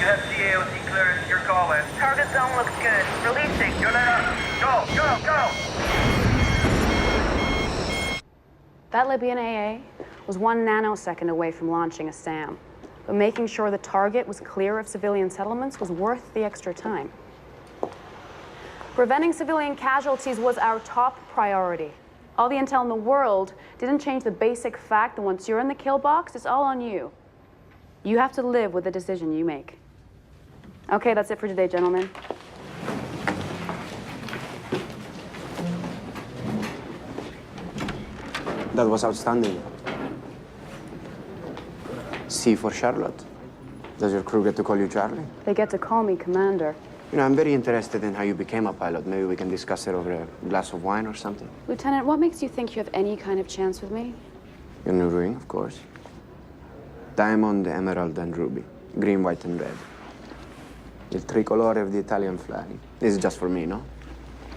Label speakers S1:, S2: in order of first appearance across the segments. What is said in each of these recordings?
S1: have CAOC clearance. Your call in.
S2: Target zone looks good. Releasing.
S1: Go!
S3: That Libyan AA was 1 nanosecond away from launching a SAM, but making sure the target was clear of civilian settlements was worth the extra time. Preventing civilian casualties was our top priority. All the intel in the world didn't change the basic fact that once you're in the kill box, it's all on you. You have to live with the decision you make. Okay, that's it for today, gentlemen.
S4: That was outstanding. C for Charlotte. Does your crew get to call you Charlie?
S3: They get to call me Commander.
S4: You know, I'm very interested in how you became a pilot. Maybe we can discuss it over a glass of wine or something.
S3: Lieutenant, what makes you think you have any kind of chance with me?
S4: Your new ring, of course. Diamond, emerald, and ruby. Green, white, and red. Il tricolore of the Italian flag. This is just for me, no?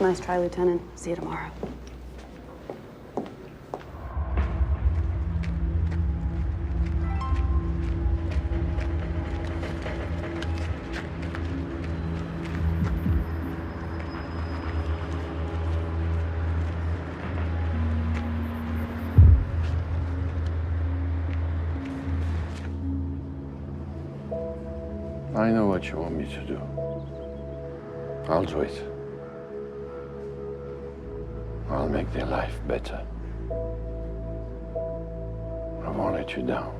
S3: Nice try, Lieutenant. See you tomorrow.
S5: I know what you want me to do. I'll do it. I'll make their life better. I won't let you down.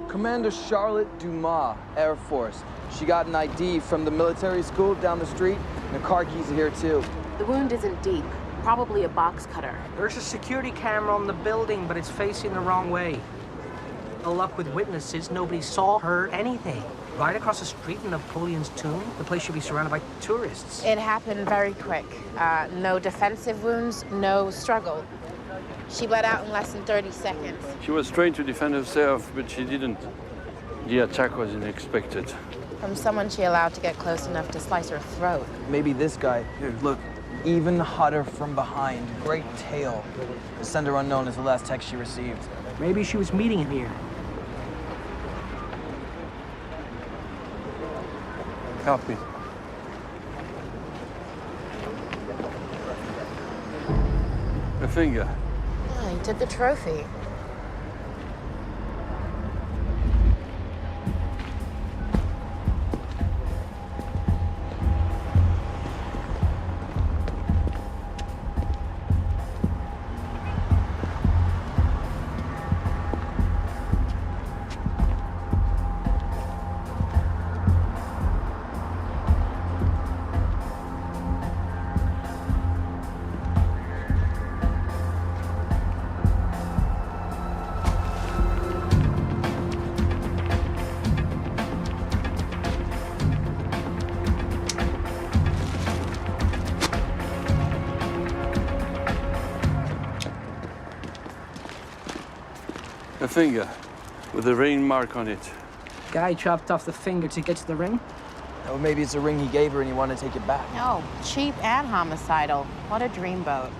S6: Commander Charlotte Dumas, Air Force. She got an ID from the military school down the street, and her car keys are here too.
S7: The wound isn't deep, probably a box cutter.
S8: There's a security camera on the building, but it's facing the wrong way. No luck with witnesses, nobody saw, heard anything. Right across the street in Napoleon's tomb, the place should be surrounded by tourists.
S7: It happened very quick. No defensive wounds, no struggle. She bled out in less than 30 seconds.
S5: She was trained to defend herself, but she didn't. The attack was unexpected.
S7: From someone she allowed to get close enough to slice her throat.
S6: Maybe this guy. Here, look. Even hotter from behind. Great tail. The sender unknown is the last text she received.
S8: Maybe she was meeting him here.
S5: Copy. A finger.
S7: Oh, he took the trophy.
S5: A finger with a ring mark on it.
S8: Guy chopped off the finger to get to the ring.
S6: Or maybe it's a ring he gave her and he wanted to take it back.
S7: No, cheap and homicidal. What a dreamboat.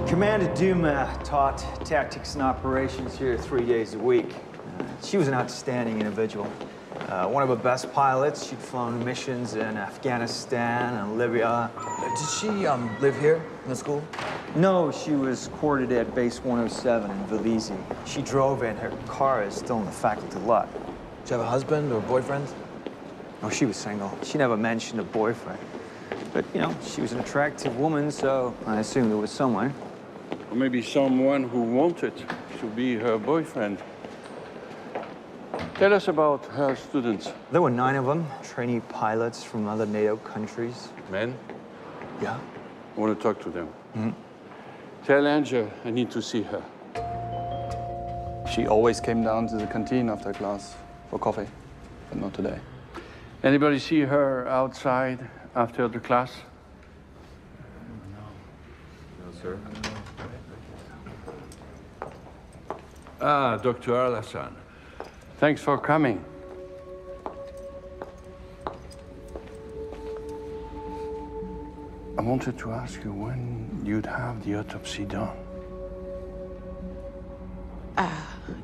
S9: Commander Dumas taught tactics and operations here 3 days a week. She was an outstanding individual. One of the best pilots. She'd flown missions in Afghanistan and Libya.
S6: Did she live here in the school?
S9: No, she was quartered at Base 107 in Belize. She drove in. Her car is still in the faculty lot.
S6: Did she have a husband or boyfriend?
S9: Oh, she was single. She never mentioned a boyfriend. But, you know, she was an attractive woman, so I assumed there was someone.
S5: Or maybe someone who wanted to be her boyfriend. Tell us about her students.
S9: There were 9 of them, trainee pilots from other NATO countries.
S5: Men,
S9: Yeah?
S5: I want to talk to them. Tell Angel I need to see her.
S10: She always came down to the canteen after class for coffee, but not today.
S5: Anybody see her outside after the class?
S11: No, sir.
S5: Ah, Dr. Al-Hassan. Thanks for coming. I wanted to ask you when you'd have the autopsy done.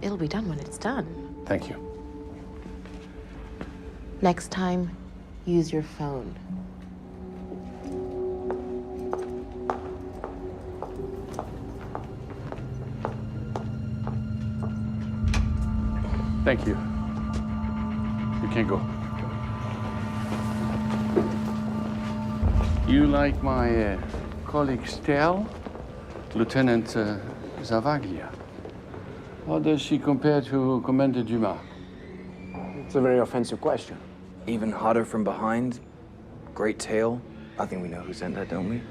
S7: It'll be done when it's done.
S5: Thank you.
S7: Next time, use your phone.
S5: Thank you. You can go. You like my colleague Stell, Lieutenant Zavaglia? How does she compare to Commander Dumas?
S4: It's a very offensive question.
S6: Even hotter from behind, great tail. I think we know who sent that, don't we?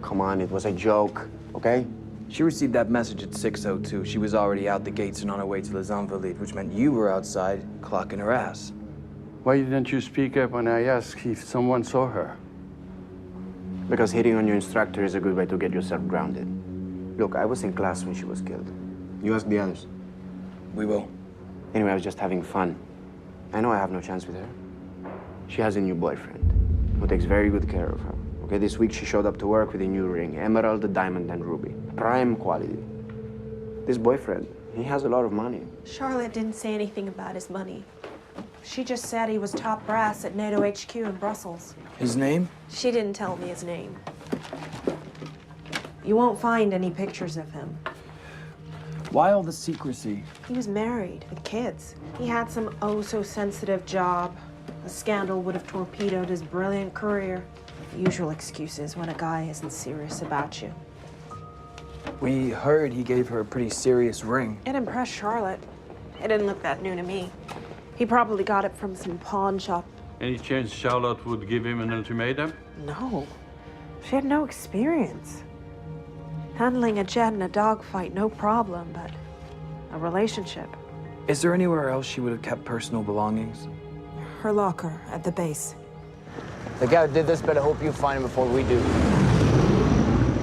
S4: Come on, it was a joke, okay?
S6: She received that message at 6:02. She was already out the gates and on her way to Les Invalides, which meant you were outside clocking her ass.
S5: Why didn't you speak up when I asked if someone saw her?
S4: Because hitting on your instructor is a good way to get yourself grounded. Look, I was in class when she was killed. You ask the others.
S6: We will.
S4: Anyway, I was just having fun. I know I have no chance with her. She has a new boyfriend who takes very good care of her. Okay, this week she showed up to work with a new ring, emerald, diamond, and ruby. Prime quality. This boyfriend, he has a lot of money.
S12: Charlotte didn't say anything about his money. She just said he was top brass at NATO HQ in Brussels.
S6: His name?
S12: She didn't tell me his name. You won't find any pictures of him.
S6: Why all the secrecy?
S12: He was married with kids. He had some oh-so-sensitive job. A scandal would have torpedoed his brilliant career. The usual excuses when a guy isn't serious about you.
S6: We heard he gave her a pretty serious ring.
S12: It impressed Charlotte. It didn't look that new to me. He probably got it from some pawn shop.
S5: Any chance Charlotte would give him an ultimatum?
S12: No. She had no experience. Handling a jet in a dogfight, no problem, but a relationship.
S6: Is there anywhere else she would have kept personal belongings?
S12: Her locker at the base.
S4: The guy who did this better hope you find him before we do.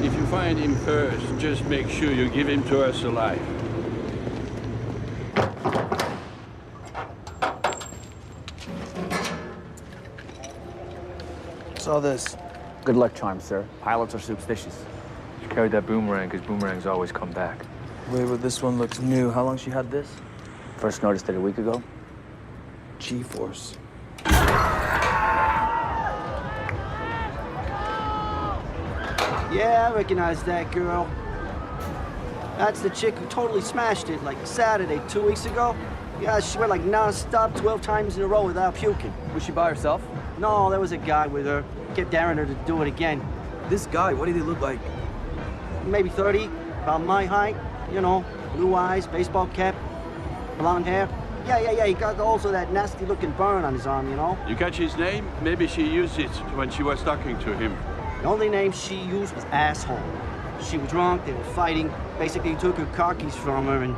S5: If you find him first, just make sure you give him to us alive.
S6: Saw this.
S4: Good luck charm, sir. Pilots are superstitious.
S11: She carried that boomerang because boomerangs always come back.
S6: Wait, but this one looks new. How long she had this?
S4: First noticed it a week ago.
S6: G-force.
S13: Yeah, I recognize that girl. That's the chick who totally smashed it, like Saturday, 2 weeks ago. Yeah, she went like non-stop 12 times in a row without puking.
S6: Was she by herself?
S13: No, there was a guy with her. Kept daring her to do it again.
S6: This guy, what did he look like?
S13: Maybe 30, about my height. You know, blue eyes, baseball cap, blonde hair. Yeah, he got also that nasty-looking burn on his arm, you know?
S5: You catch his name? Maybe she used it when she was talking to him.
S13: The only name she used was asshole. She was drunk, they were fighting. Basically, he took her car keys from her, and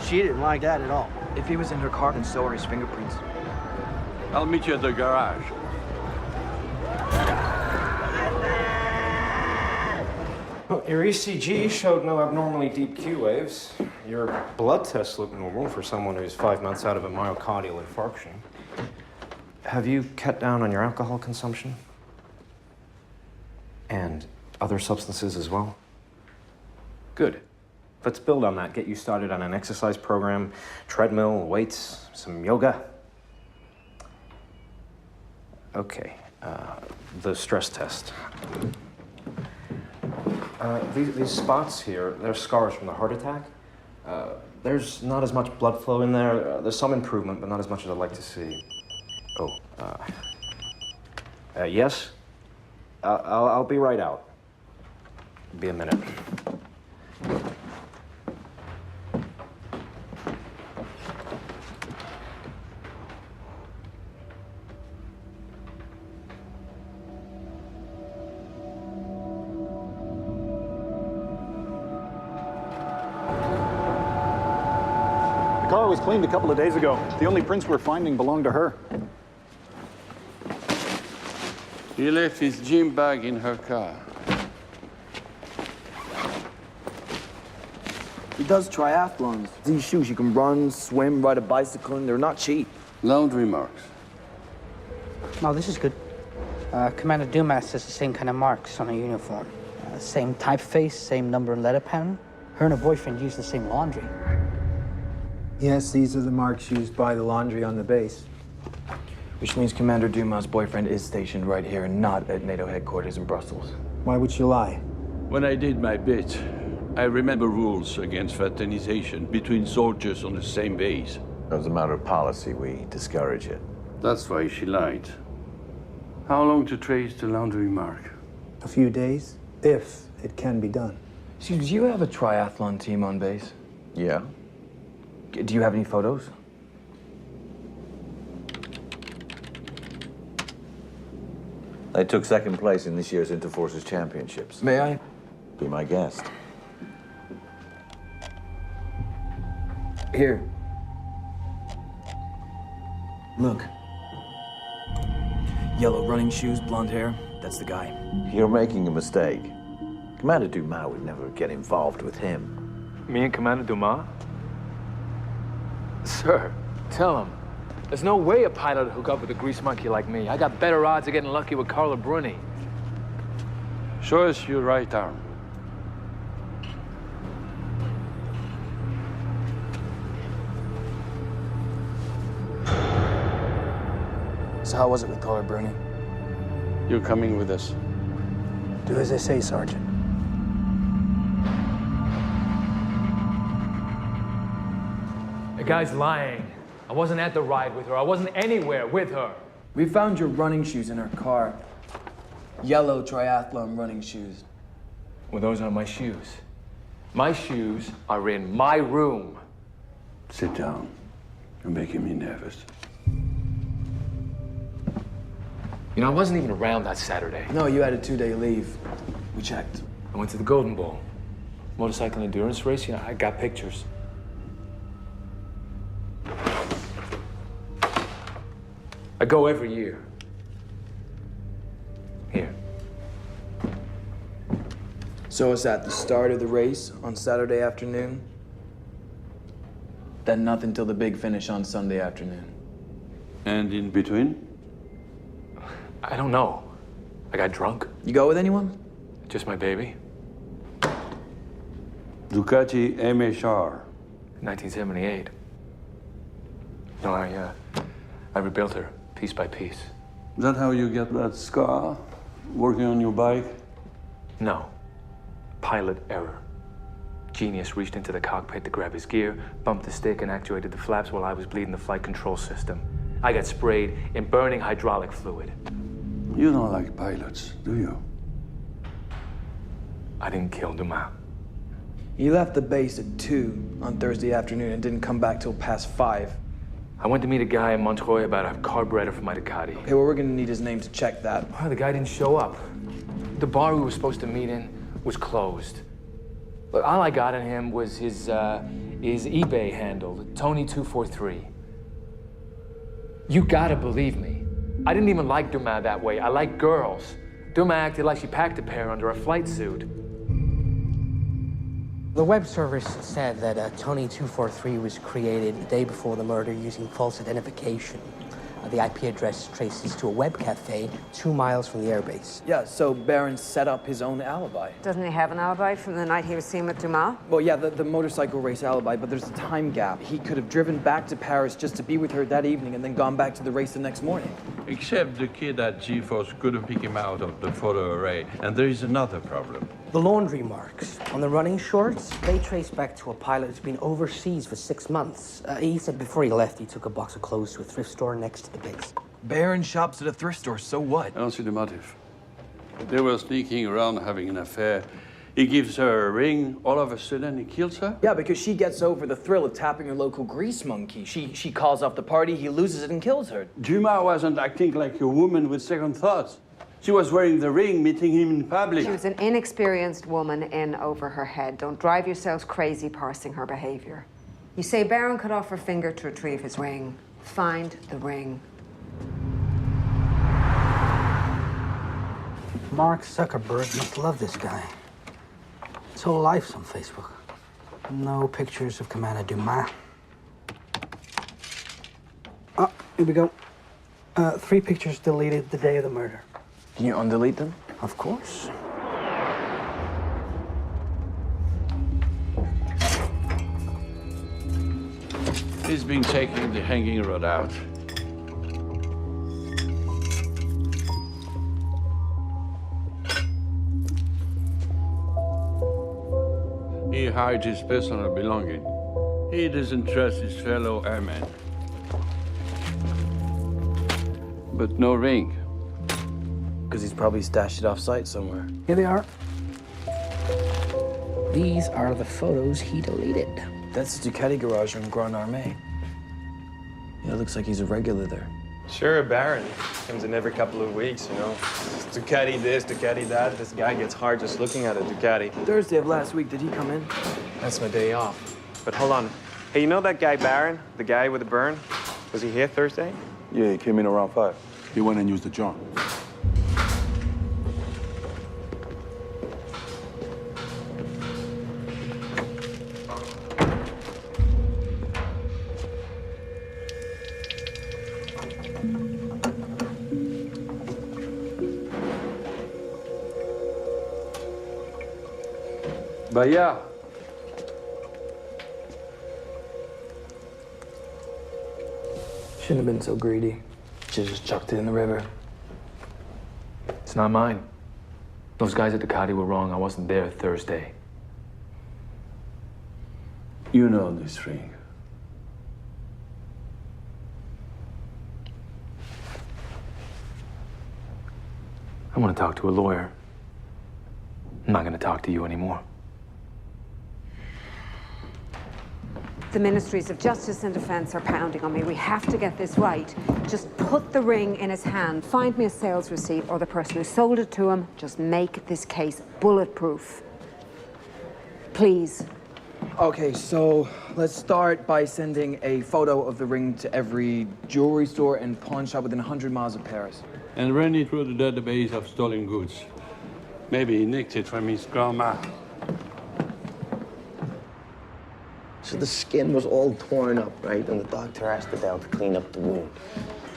S13: she didn't like that at all.
S6: If he was in her car, then so are his fingerprints.
S5: I'll meet you at the garage.
S14: Well, your ECG showed no abnormally deep Q waves. Your blood tests look normal for someone who's 5 months out of a myocardial infarction. Have you cut down on your alcohol consumption? And other substances as well? Good. Let's build on that. Get you started on an exercise program, treadmill, weights, some yoga. Okay, the stress test. These spots here, they're scars from the heart attack. There's not as much blood flow in there. There's some improvement, but not as much as I'd like to see. Oh, yes? I'll be right out. Be a minute.
S15: car was cleaned a couple of days ago. The only prints we're finding belong to her.
S5: He left his gym bag in her car.
S6: He does triathlons. These shoes, you can run, swim, ride a bicycle, and they're not cheap.
S5: Laundry marks.
S8: Oh, this is good. Commander Dumas has the same kind of marks on her uniform. Same typeface, same number and letter pattern. Her and her boyfriend use the same laundry.
S9: Yes, these are the marks used by the laundry on the base.
S6: Which means Commander Dumas' boyfriend is stationed right here and not at NATO headquarters in Brussels.
S9: Why would she lie?
S5: When I did my bit, I remember rules against fraternization between soldiers on the same base.
S16: As a matter of policy, we discourage it.
S5: That's why she lied. How long to trace the laundry mark?
S9: A few days, if it can be done.
S6: So, do you have a triathlon team on base?
S16: Yeah.
S6: Do you have any photos?
S16: They took second place in this year's Interforces Championships.
S6: May I?
S16: Be my guest.
S6: Here. Look. Yellow running shoes, blonde hair. That's the guy.
S16: You're making a mistake. Commander Dumas would never get involved with him.
S11: Me and Commander Dumas?
S17: Sir, tell him. There's no way a pilot would hook up with a grease monkey like me. I got better odds of getting lucky with Carla Bruni.
S5: Show us your right arm.
S8: So how was it with Carla Bruni?
S5: You're coming with us.
S8: Do as I say, Sergeant.
S17: The guy's lying. I wasn't at the ride with her. I wasn't anywhere with her.
S6: We found your running shoes in her car. Yellow triathlon running shoes.
S17: Well, those aren't my shoes. My shoes are in my room.
S5: Sit down. You're making me nervous.
S17: You know, I wasn't even around that Saturday.
S6: No, you had a 2-day leave. We checked.
S17: I went to the Golden Bowl. Motorcycle endurance race, you know, I got pictures. I go every year. Here.
S6: So it's at the start of the race on Saturday afternoon. Then nothing till the big finish on Sunday afternoon.
S5: And in between?
S17: I don't know. I got drunk.
S6: You go with anyone?
S17: Just my baby.
S5: Ducati MHR.
S17: 1978. No, I rebuilt her piece by piece.
S5: Is that how you get that scar? Working on your bike?
S17: No. Pilot error. Genius reached into the cockpit to grab his gear, bumped the stick, and actuated the flaps while I was bleeding the flight control system. I got sprayed in burning hydraulic fluid.
S5: You don't like pilots, do you?
S17: I didn't kill Dumas.
S6: You left the base at 2 on Thursday afternoon and didn't come back till past 5.
S17: I went to meet a guy in Montreuil about a carburetor for my Ducati.
S6: Okay, well, we're gonna need his name to check that.
S17: Well, the guy didn't show up. The bar we were supposed to meet in was closed. But all I got on him was his eBay handle, Tony243. You gotta believe me. I didn't even like Dumas that way. I like girls. Dumas acted like she packed a pair under a flight suit.
S8: The web service said that Tony243 was created the day before the murder using false identification. The IP address traces to a web cafe 2 miles from the airbase.
S6: Yeah, so Barron set up his own alibi.
S2: Doesn't he have an alibi from the night he was seen with Dumas?
S6: Well, yeah, the motorcycle race alibi, but there's a time gap. He could have driven back to Paris just to be with her that evening and then gone back to the race the next morning.
S5: Except the kid at G-Force couldn't pick him out of the photo array. And there is another problem.
S8: The laundry marks on the running shorts, they trace back to a pilot who's been overseas for 6 months. He said before he left, he took a box of clothes to a thrift store next to the base.
S6: Barron shops at a thrift store, so what?
S5: I don't see the motive. They were sneaking around having an affair. He gives her a ring, all of a sudden he kills her?
S6: Yeah, because she gets over the thrill of tapping her local grease monkey. She calls off the party, he loses it and kills her.
S5: Dumas wasn't acting like a woman with second thoughts. She was wearing the ring, meeting him in public.
S2: She was an inexperienced woman in over her head. Don't drive yourselves crazy parsing her behavior. You say Baron cut off her finger to retrieve his ring. Find the ring.
S18: Mark Zuckerberg must love this guy. His whole life's on Facebook. No pictures of Commander Dumas. Oh, here we go. 3 pictures deleted the day of the murder.
S4: Can you undelete them?
S18: Of course.
S5: He's been taking the hanging rod out. He hides his personal belonging. He doesn't trust his fellow airmen. But no ring.
S6: Because he's probably stashed it off-site somewhere.
S18: Here they are.
S8: These are the photos he deleted.
S6: That's the Ducati garage in Grand Armée. Yeah, it looks like he's a regular there.
S19: Sure, Baron. Comes in every couple of weeks, you know. Ducati this, Ducati that. This guy gets hard just looking at a Ducati.
S6: Thursday of last week, did he come in?
S19: That's my day off. But hold on. Hey, you know that guy Baron? The guy with the burn? Was he here Thursday?
S10: Yeah, he came in around 5. He went and used the jar.
S5: Baya.
S18: Shouldn't have been so greedy. Should have just chucked it in the river.
S17: It's not mine. Those guys at Ducati were wrong. I wasn't there Thursday.
S5: You know this ring.
S17: I want to talk to a lawyer. I'm not going to talk to you anymore.
S2: The Ministries of Justice and Defense are pounding on me. We have to get this right. Just put the ring in his hand. Find me a sales receipt or the person who sold it to him. Just make this case bulletproof. Please.
S6: Okay, so let's start by sending a photo of the ring to every jewelry store and pawn shop within 100 miles of Paris.
S5: And ran it through the database of stolen goods. Maybe he nicked it from his grandma.
S4: So the skin was all torn up, right? And the doctor asked Adele to clean up the wound.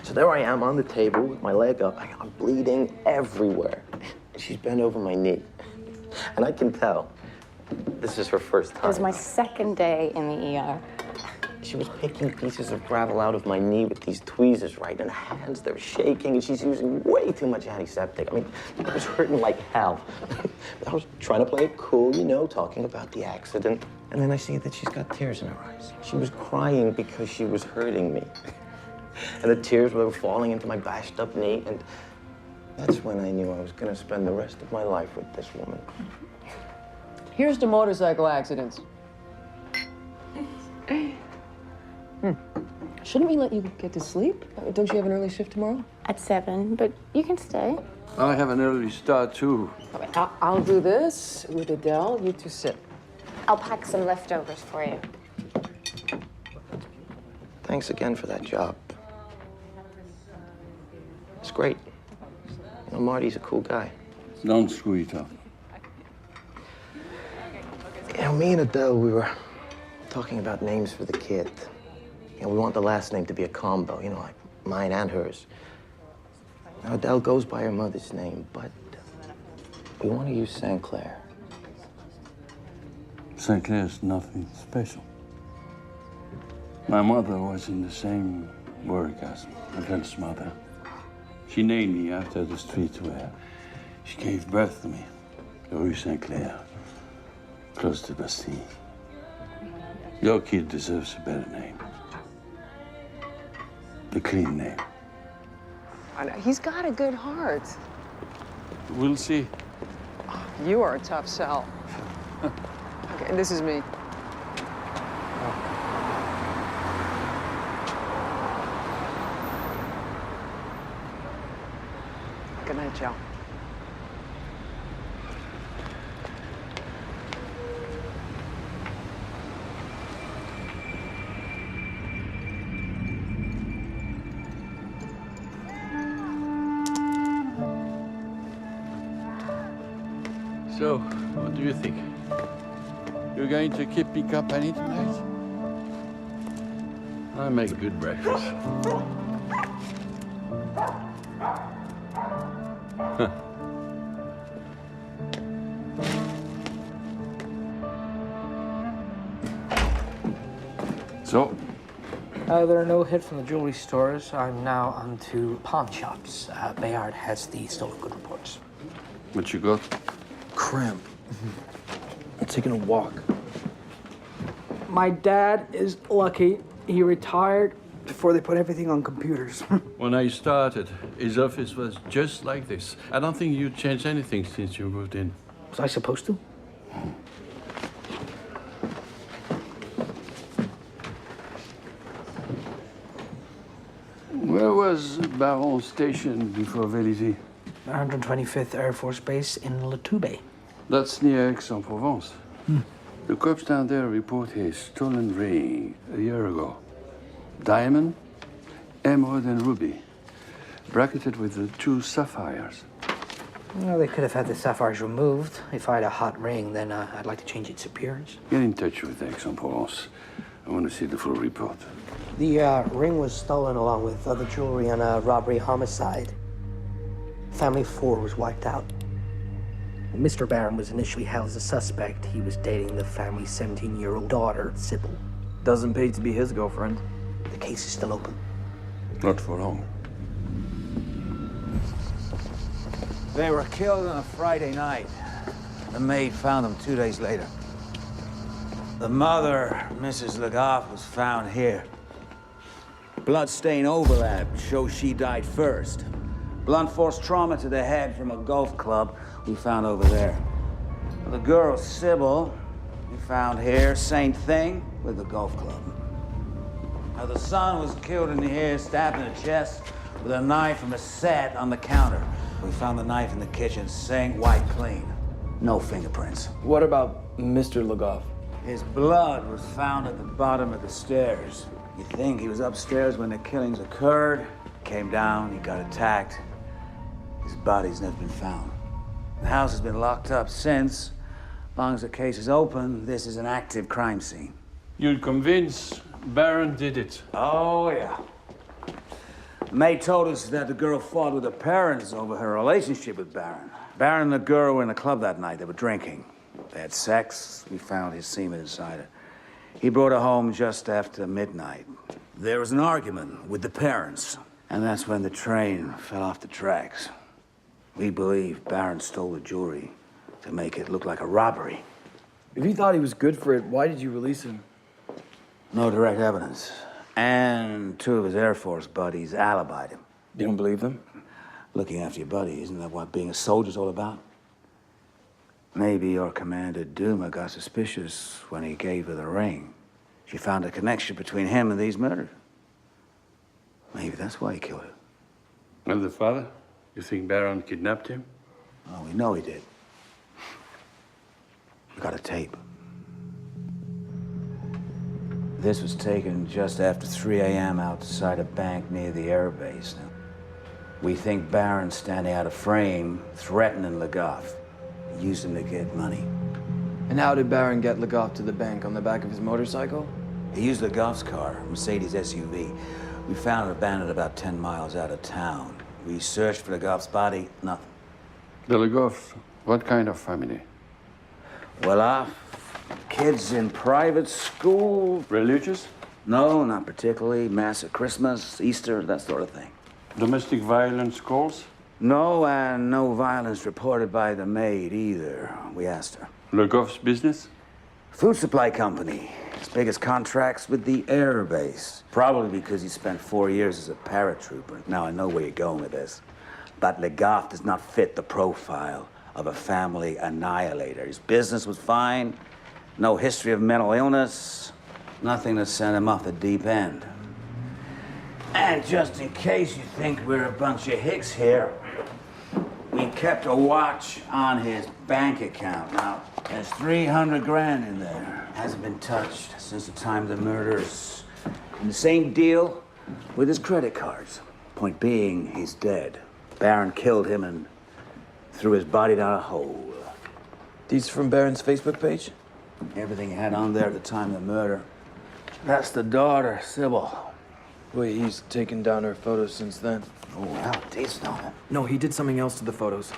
S4: So there I am on the table with my leg up. I'm bleeding everywhere. And she's bent over my knee. And I can tell this is her first time.
S20: It was my second day in the ER.
S4: She was picking pieces of gravel out of my knee with these tweezers, right? And her hands, they're shaking, and she's using way too much antiseptic. I mean, I was hurting like hell. But I was trying to play it cool, you know, talking about the accident. And then I see that she's got tears in her eyes. She was crying because she was hurting me. And the tears were falling into my bashed up knee, and that's when I knew I was gonna spend the rest of my life with this woman.
S21: Here's the motorcycle accidents. Shouldn't we let you get to sleep? Don't you have an early shift tomorrow?
S20: At 7, but you can stay.
S5: I have an early start, too.
S21: I'll do this with Adele. You two sit.
S20: I'll pack some leftovers for you.
S4: Thanks again for that job. It's great. You know, Marty's a cool guy.
S5: Don't screw it up.
S4: You know, me and Adele, we were talking about names for the kid. You know, we want the last name to be a combo, you know, like mine and hers. Now, Adele goes by her mother's name, but we want to use St. Clair.
S5: St. Clair's nothing special. My mother was in the same work as my grandmother. She named me after the street where she gave birth to me, the Rue St. Clair, close to Bastille. Your kid deserves a better name. A clean name.
S21: I know. He's got a good heart.
S5: We'll see.
S21: You are a tough sell. Okay, and this is me. Good night, Joe.
S5: So, what do you think? You're going to keep me company tonight? I make a good breakfast. So?
S18: There are no hits from the jewelry stores. I'm now on to pawn shops. Bayard has the stolen good reports.
S5: What you got?
S6: Cramp. I'm taking a walk.
S18: My dad is lucky. He retired before they put everything on computers.
S5: When I started, his office was just like this. I don't think you changed anything since you moved in.
S18: Was I supposed to?
S5: Where was Baron stationed before Vélizy?
S18: 125th Air Force Base in Latube.
S5: That's near Aix-en-Provence. The cops down there report a stolen ring a year ago. Diamond, emerald, and ruby, bracketed with the 2 sapphires.
S18: Well, they could have had the sapphires removed. If I had a hot ring, then I'd like to change its appearance.
S5: Get in touch with Aix-en-Provence. I want to see the full report.
S18: The ring was stolen along with other jewelry on a robbery homicide. Family 4 was wiped out. Mr. Barron was initially held as a suspect. He was dating the family's 17-year-old daughter, Sybil.
S6: Doesn't pay to be his girlfriend.
S18: The case is still open.
S5: Not for long.
S1: They were killed on a Friday night. The maid found them 2 days later. The mother, Mrs. Legoff, was found here. Bloodstain overlap shows she died first. Blunt force trauma to the head from a golf club we found over there. The girl, Sybil, we found here, same thing with the golf club. Now, the son was killed in here, stabbed in the chest with a knife from a set on the counter. We found the knife in the kitchen sink, wiped clean. No fingerprints.
S6: What about Mr. Legoff?
S1: His blood was found at the bottom of the stairs. You think he was upstairs when the killings occurred? Came down, he got attacked. His body's never been found. The house has been locked up since. As long as the case is open, this is an active crime scene.
S5: You're convinced Baron did it?
S1: Oh, yeah. May told us that the girl fought with her parents over her relationship with Baron. Baron and the girl were in a club that night. They were drinking. They had sex. We found his semen inside her. He brought her home just after midnight. There was an argument with the parents, and that's when the train fell off the tracks. We believe Baron stole the jewelry to make it look like a robbery.
S6: If you thought he was good for it, why did you release him?
S1: No direct evidence. And 2 of his Air Force buddies alibied him.
S6: You don't believe them?
S1: Looking after your buddy, isn't that what being a soldier's all about? Maybe your Commander Duma got suspicious when he gave her the ring. She found a connection between him and these murders. Maybe that's why he killed her.
S5: And the father? You think Baron kidnapped him?
S1: Oh, we know he did. We got a tape. This was taken just after 3 a.m. outside a bank near the air base. Now, we think Baron's standing out of frame, threatening Legoff. He used him to get money.
S6: And how did Baron get Legoff to the bank? On the back of his motorcycle?
S1: He used Legoff's car, a Mercedes SUV. We found it abandoned about 10 miles out of town. We searched for Legoff's body, nothing.
S5: The Legoffs, what kind of family?
S1: Well, kids in private school.
S5: Religious?
S1: No, not particularly. Mass at Christmas, Easter, that sort of thing.
S5: Domestic violence calls?
S1: No, and no violence reported by the maid either. We asked her.
S5: Legoff's business?
S1: Food supply company. His biggest contracts with the air base. Probably because he spent 4 years as a paratrooper. Now I know where you're going with this. But Legoff does not fit the profile of a family annihilator. His business was fine. No history of mental illness. Nothing to send him off the deep end. And just in case you think we're a bunch of hicks here, we kept a watch on his bank account. Now, there's 300 grand in there. Hasn't been touched since the time of the murders. And the same deal with his credit cards. Point being, he's dead. Baron killed him and threw his body down a hole.
S6: These from Baron's Facebook page?
S1: Everything he had on there at the time of the murder. That's the daughter, Sybil.
S6: Wait, he's taken down her photos since then.
S1: Oh, wow, decent on it.
S6: No, he did something else to the photos.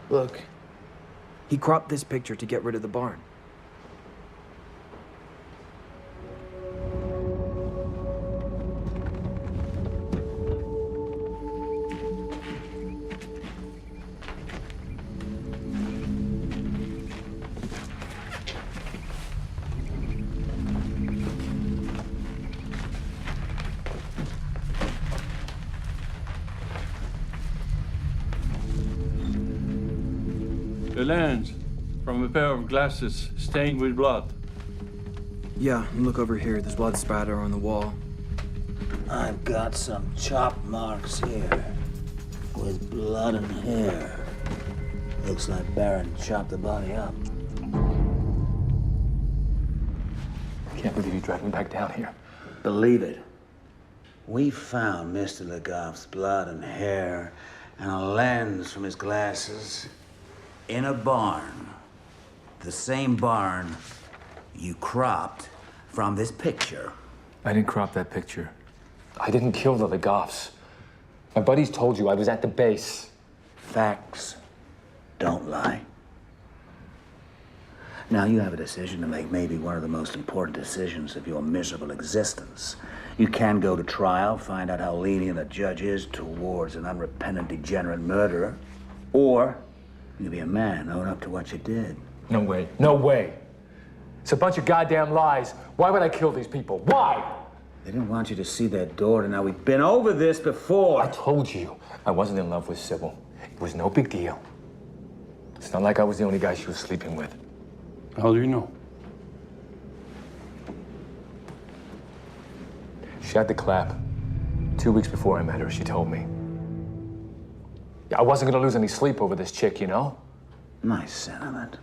S6: Look. He cropped this picture to get rid of the barn.
S5: The lens from a pair of glasses stained with blood.
S6: Yeah, and look over here. There's blood spatter on the wall.
S1: I've got some chop marks here with blood and hair. Looks like Baron chopped the body up.
S17: I can't believe you dragged me back down here.
S1: Believe it. We found Mr. Legoff's blood and hair and a lens from his glasses in a barn. The same barn you cropped from this picture.
S17: I didn't crop that picture. I didn't kill the Legoffs. My buddies told you I was at the base.
S1: Facts don't lie. Now you have a decision to make, maybe one of the most important decisions of your miserable existence. You can go to trial, find out how lenient a judge is towards an unrepentant, degenerate murderer, or you can be a man, own up to what you did.
S17: No way. No way. It's a bunch of goddamn lies. Why would I kill these people? Why?
S1: They didn't want you to see their daughter. Now, we've been over this before.
S17: I told you I wasn't in love with Sybil. It was no big deal. It's not like I was the only guy she was sleeping with.
S5: How do you know?
S17: She had the clap. 2 weeks before I met her, she told me. I wasn't gonna lose any sleep over this chick, you know?
S1: Nice sentiment.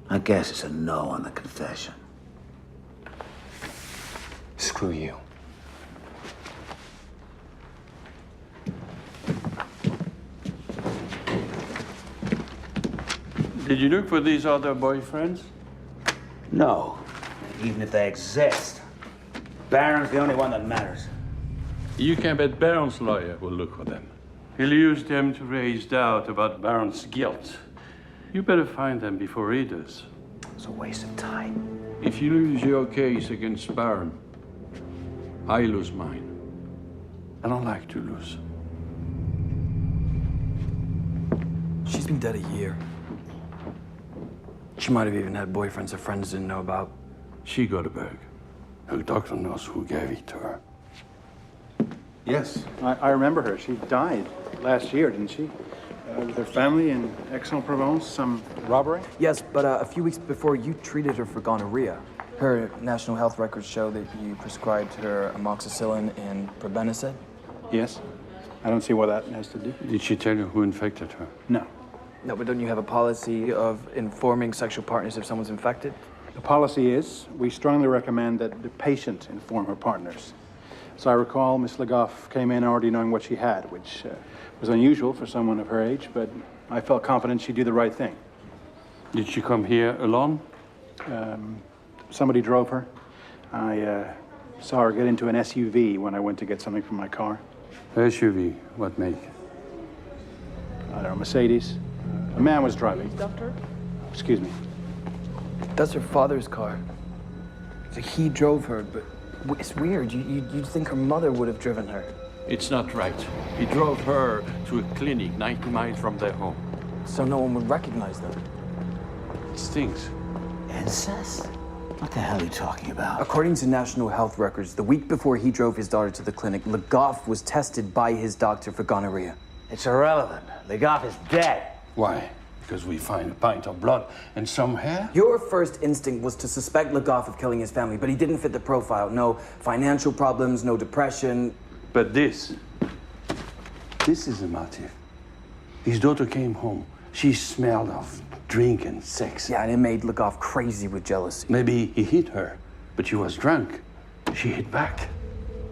S1: I guess it's a no on the confession.
S17: Screw you.
S5: Did you look for these other boyfriends?
S1: No, even if they exist. Baron's the only one that matters.
S5: You can bet Baron's lawyer will look for them. He'll use them to raise doubt about Baron's guilt. You better find them before he does.
S1: It's a waste of time.
S5: If you lose your case against Baron, I lose mine. I don't like to lose.
S6: She's been dead a year. She might have even had boyfriends her friends didn't know about.
S5: She got a bag. Her doctor knows who gave it to her.
S15: Yes, I remember her. She died last year, didn't she? With her family in Aix-en-Provence, some robbery?
S6: Yes, but a few weeks before you treated her for gonorrhea. Her national health records show that you prescribed her amoxicillin and probenecid.
S15: Yes. I don't see what that has to do.
S5: Did she tell you who infected her?
S15: No.
S6: No, but don't you have a policy of informing sexual partners if someone's infected?
S15: The policy is we strongly recommend that the patient inform her partners. As I recall, Miss Legoff came in already knowing what she had, which was unusual for someone of her age, but I felt confident she'd do the right thing.
S5: Did she come here alone?
S15: Somebody drove her. I saw her get into an SUV when I went to get something from my car.
S5: SUV, what make?
S15: I don't know, Mercedes. A man was driving.
S21: Doctor?
S15: Excuse me.
S6: That's her father's car. So he drove her, but it's weird. You'd think her mother would have driven her.
S5: It's not right. He drove her to a clinic 90 miles from their home.
S6: So no one would recognize them.
S5: It stinks.
S1: Incest? What the hell are you talking about?
S6: According to national health records, the week before he drove his daughter to the clinic, Legoff was tested by his doctor for gonorrhea.
S1: It's irrelevant. Legoff is dead.
S5: Why? Because we find a pint of blood and some hair?
S6: Your first instinct was to suspect Legoff of killing his family, but he didn't fit the profile. No financial problems, no depression.
S5: But this is the motive. His daughter came home. She smelled of drink and sex.
S6: Yeah, and it made Legoff crazy with jealousy.
S5: Maybe he hit her, but she was drunk. She hit back.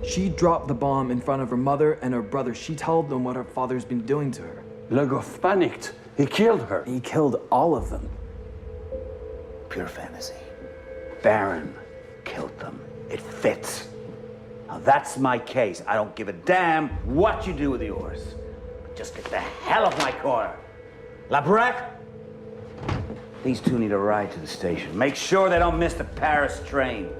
S6: She dropped the bomb in front of her mother and her brother. She told them what her father's been doing to her.
S5: Legoff panicked He killed her.
S1: He killed all of them. Pure fantasy. Baron killed them. It fits. Now that's my case. I don't give a damn what you do with yours. Just get the hell off my corner. Labrec? These two need a ride to the station. Make sure they don't miss the Paris train.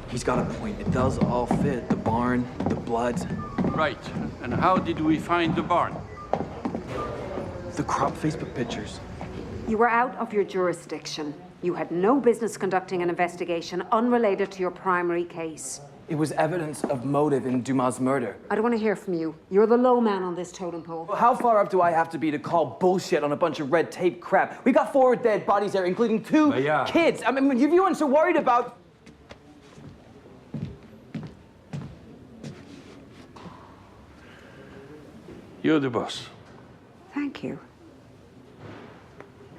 S6: He's got a point. It does all fit. The barn, the blood.
S5: Right. And how did we find the barn?
S6: The crop Facebook pictures.
S2: You were out of your jurisdiction. You had no business conducting an investigation unrelated to your primary case.
S6: It was evidence of motive in Dumas' murder.
S2: I don't want to hear from you. You're the low man on this totem pole.
S6: Well, how far up do I have to be to call bullshit on a bunch of red tape crap? We got 4 dead bodies there, including 2 kids. I mean, if you weren't so worried about...
S5: You're the boss.
S2: Thank you.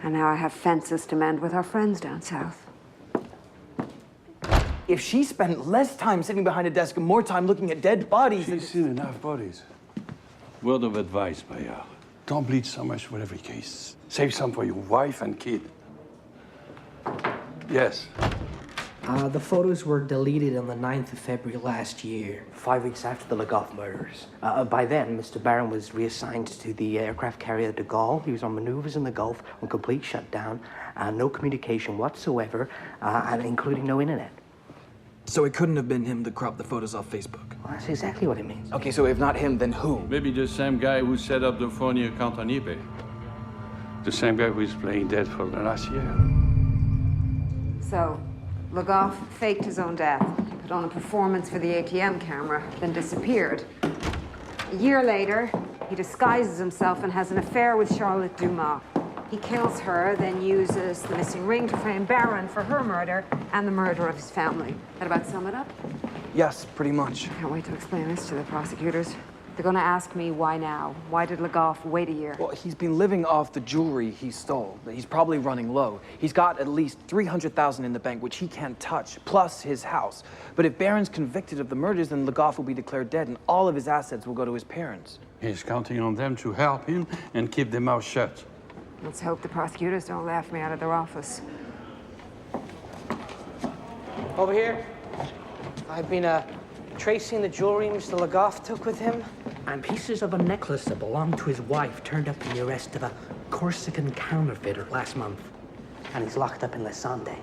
S2: And now I have fences to mend with our friends down south.
S6: If she spent less time sitting behind a desk and more time looking at dead bodies...
S5: She's seen enough bodies. Word of advice, Bayard. Don't bleed so much for every case. Save some for your wife and kid. Yes.
S18: The photos were deleted on the 9th of February last year, 5 weeks after the Le Goff murders. By then, Mr. Barron was reassigned to the aircraft carrier de Gaulle. He was on maneuvers in the Gulf on complete shutdown, no communication whatsoever, and including no internet.
S6: So it couldn't have been him that cropped the photos off Facebook?
S18: Well, that's exactly what it means.
S6: Okay, so if not him, then who?
S5: Maybe the same guy who set up the phony account on eBay. The same guy who is playing dead for the last year.
S2: So, Le Goff faked his own death, put on a performance for the ATM camera, then disappeared. A year later, he disguises himself and has an affair with Charlotte Dumas. He kills her, then uses the missing ring to frame Baron for her murder and the murder of his family. That about sum it up?
S6: Yes, pretty much.
S2: Can't wait to explain this to the prosecutors. They're going to ask me why now. Why did Le Goff wait a year?
S6: Well, he's been living off the jewelry he stole. He's probably running low. He's got at least $300,000 in the bank, which he can't touch, plus his house. But if Baron's convicted of the murders, then Le Goff will be declared dead, and all of his assets will go to his parents.
S5: He's counting on them to help him and keep their mouth shut.
S2: Let's hope the prosecutors don't laugh me out of their office.
S3: Over here. I've been tracing the jewelry Mr. Le Goff took with him.
S18: And pieces of a necklace that belonged to his wife turned up in the arrest of a Corsican counterfeiter last month. And he's locked up in Les Andes.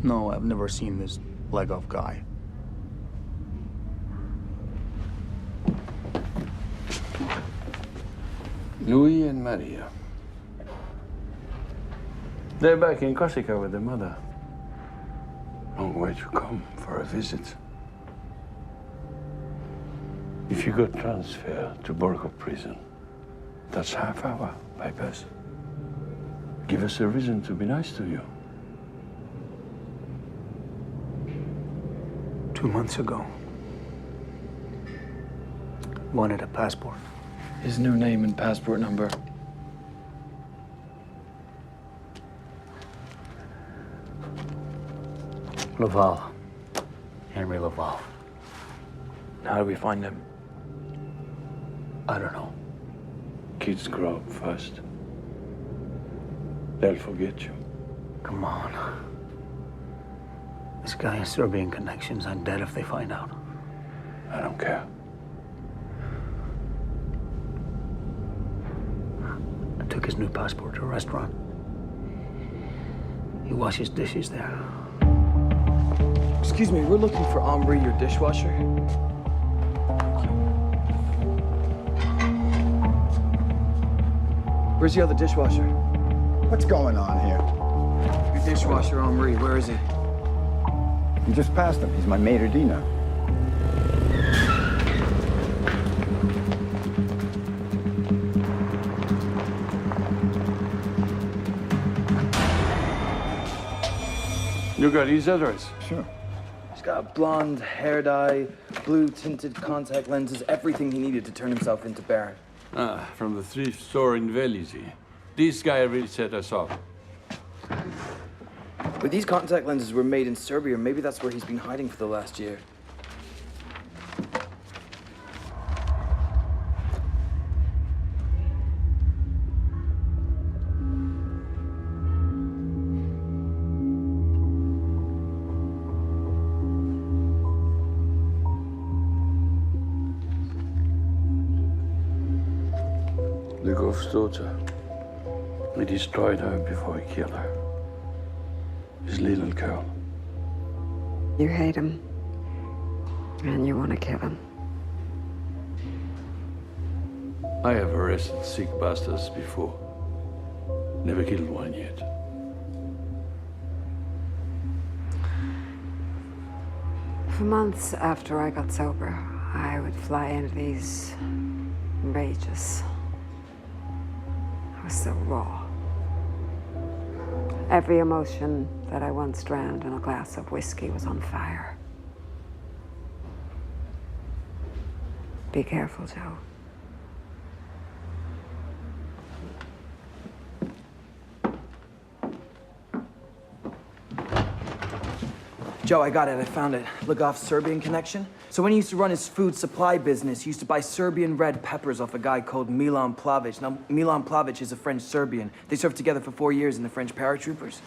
S22: No, I've never seen this Le Goff guy.
S5: Louis and Maria. They're back in Corsica with their mother. Long way to come for a visit. If you got transferred to Borgo prison, that's half hour by bus. Give us a reason to be nice to you.
S22: 2 months ago. Wanted a passport.
S6: His new name and passport number.
S22: Laval. Henry Laval.
S6: How do we find him?
S22: I don't know.
S5: Kids grow up fast. They'll forget you.
S22: Come on. This guy has Serbian connections. I'm dead if they find out.
S5: I don't care.
S22: I took his new passport to a restaurant. He washes dishes there.
S6: Excuse me, we're looking for Henri, your dishwasher. Where's the other dishwasher?
S23: What's going on here?
S6: Your dishwasher, Henri, where is he?
S23: You just passed him. He's my maitre d' now.
S5: You got his address?
S23: Sure.
S6: He's got blonde hair dye, blue tinted contact lenses, everything he needed to turn himself into Baron.
S5: Ah, from the thrift store in Vélizy. This guy really set us up.
S6: But these contact lenses were made in Serbia. Maybe that's where he's been hiding for the last year.
S5: Legov's daughter. He destroyed her before he killed her. His little girl.
S2: You hate him. And you want to kill him.
S5: I have arrested sick bastards before. Never killed one yet.
S2: For months after I got sober, I would fly into these rages. I was so raw. Every emotion that I once drowned in a glass of whiskey was on fire. Be careful, Joe.
S6: Joe, I got it. I found it. Legov's Serbian connection. So when he used to run his food supply business, he used to buy Serbian red peppers off a guy called Milan Plavic. Now, Milan Plavic is a French Serbian. They served together for 4 years in the French paratroopers.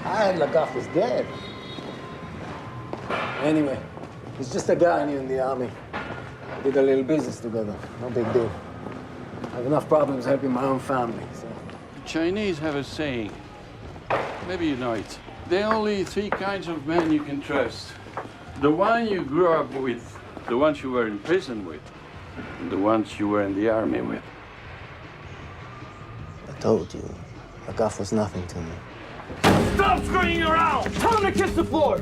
S7: I heard Legov was dead. Anyway, he's just a guy I knew in the army. Did a little business together. No big deal. I have enough problems helping my own family, so.
S5: The Chinese have a saying. Maybe you know it. There are only 3 kinds of men you can trust. The one you grew up with, the ones you were in prison with, and the ones you were in the army with.
S7: I told you, Legov was nothing to me.
S12: Stop screwing around! Tell him to kiss the floor!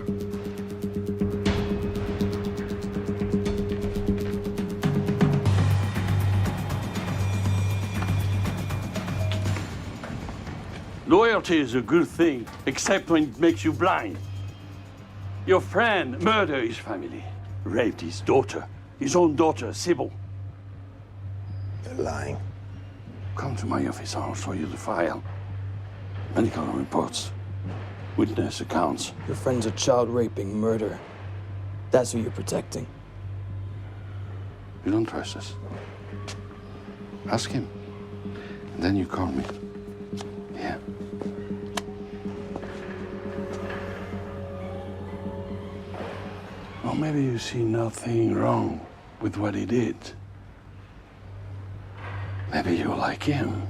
S5: Loyalty is a good thing, except when it makes you blind. Your friend murdered his family, raped his daughter, his own daughter, Sybil.
S7: You're lying.
S5: Come to my office, I'll show you the file. Medical reports, witness accounts.
S6: Your friend's a child raping murderer. That's who you're protecting.
S5: You don't trust us? Ask him. And then you call me. Yeah. Or maybe you see nothing wrong with what he did. Maybe you like him.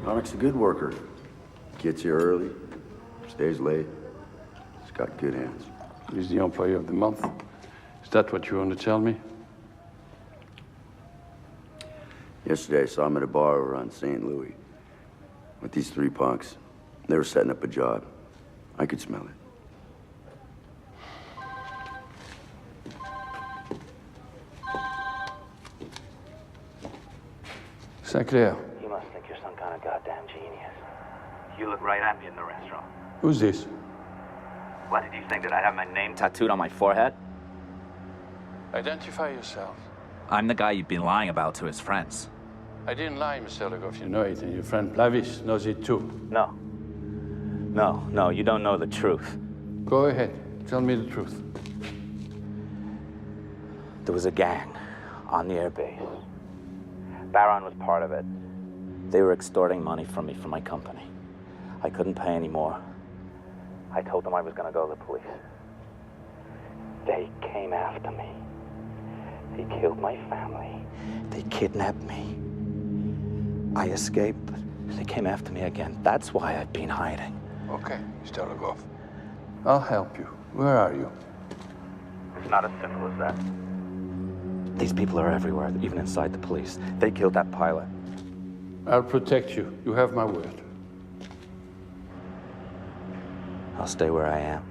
S13: Dominic's a good worker. Gets here early, stays late. He's got good hands.
S5: He's the employee of the month. Is that what you want to tell me?
S13: Yesterday, I saw him at a bar over on St. Louis with these 3 punks. They were setting up a job. I could smell it.
S5: St. Clair.
S24: You must think you're some kind of goddamn genius. You look right at me in the restaurant.
S5: Who's this?
S24: What did you think, that I'd have my name tattooed on my forehead?
S5: Identify yourself.
S24: I'm the guy you've been lying about to his friends.
S5: I didn't lie, Mr. Legov. You know it, and your friend Plavis knows it too.
S24: No, you don't know the truth.
S5: Go ahead. Tell me the truth.
S24: There was a gang on the airbase. Baron was part of it. They were extorting money from me for my company. I couldn't pay anymore. I told them I was going to go to the police. They came after me. They killed my family. They kidnapped me. I escaped, but they came after me again. That's why I've been hiding.
S5: Okay, Mr. Legov. I'll help you. Where are you?
S24: It's not as simple as that. These people are everywhere, even inside the police. They killed that pilot.
S5: I'll protect you. You have my word.
S24: I'll stay where I am.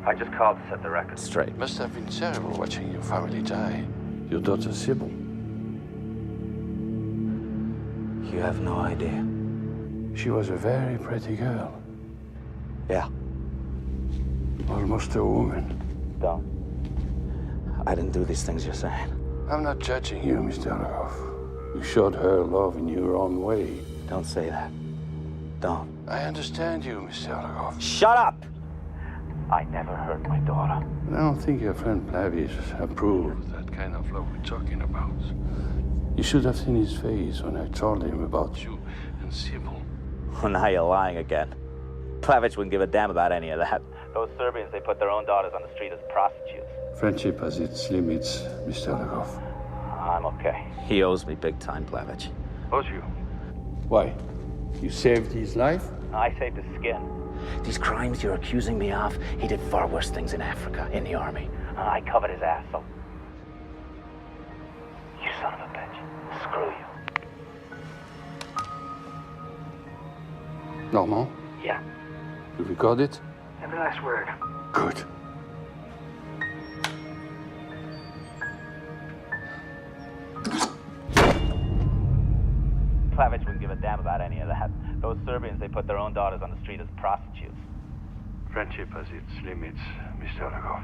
S24: I just called to set the record straight.
S5: It must have been terrible watching your family die. Your daughter, Sybil.
S24: You have no idea.
S5: She was a very pretty girl.
S24: Yeah.
S5: Almost a woman.
S24: Don't. I didn't do these things you're saying.
S5: I'm not judging you, Mr. Legov. You showed her love in your own way.
S24: Don't say that. Don't.
S5: I understand you, Mr. Legov.
S24: Shut up! I never hurt my daughter.
S5: I don't think your friend Plavis approved that kind of love we're talking about. You should have seen his face when I told him about you and Sybil.
S24: Well, now you're lying again. Plavich wouldn't give a damn about any of that. Those Serbians, they put their own daughters on the street as prostitutes.
S5: Friendship has its limits, Mr. Lagov.
S24: I'm okay. He owes me big time, Plavich.
S5: Owes you? Why? You saved his life?
S24: I saved his skin. These crimes you're accusing me of, he did far worse things in Africa, in the army. I covered his ass, so... You son of a bitch. Screw you.
S5: Normand?
S24: Yeah.
S5: You record it?
S24: Every last word.
S5: Good.
S24: Plavich wouldn't give a damn about any of that. Those Serbians, they put their own daughters on the street as prostitutes.
S5: Friendship has its limits, Mr. Lagov.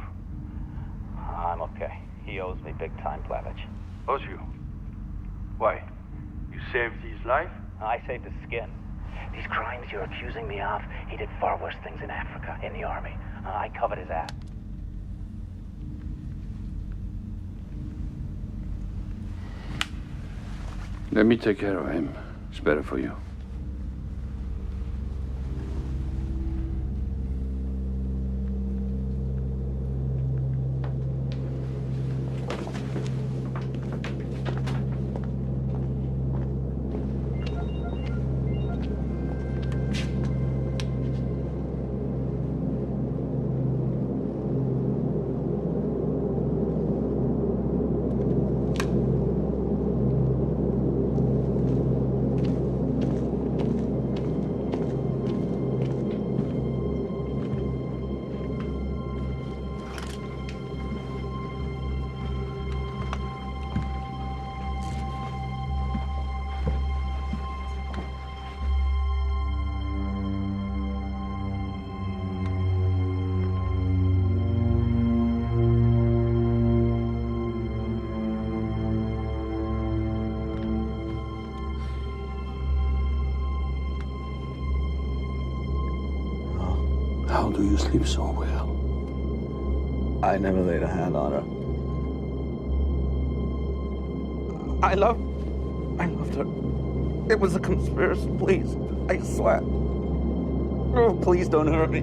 S24: I'm okay. He owes me big time, Plavich.
S5: Owes you? Why? You saved his life?
S24: I saved his skin. These crimes you're accusing me of, he did far worse things in Africa, in the army. I covered his ass.
S5: Let me take care of him. It's better for you. How do you sleep so well?
S24: I never laid a hand on her. I loved her. It was a conspiracy, please. I swear. Oh, please don't hurt me.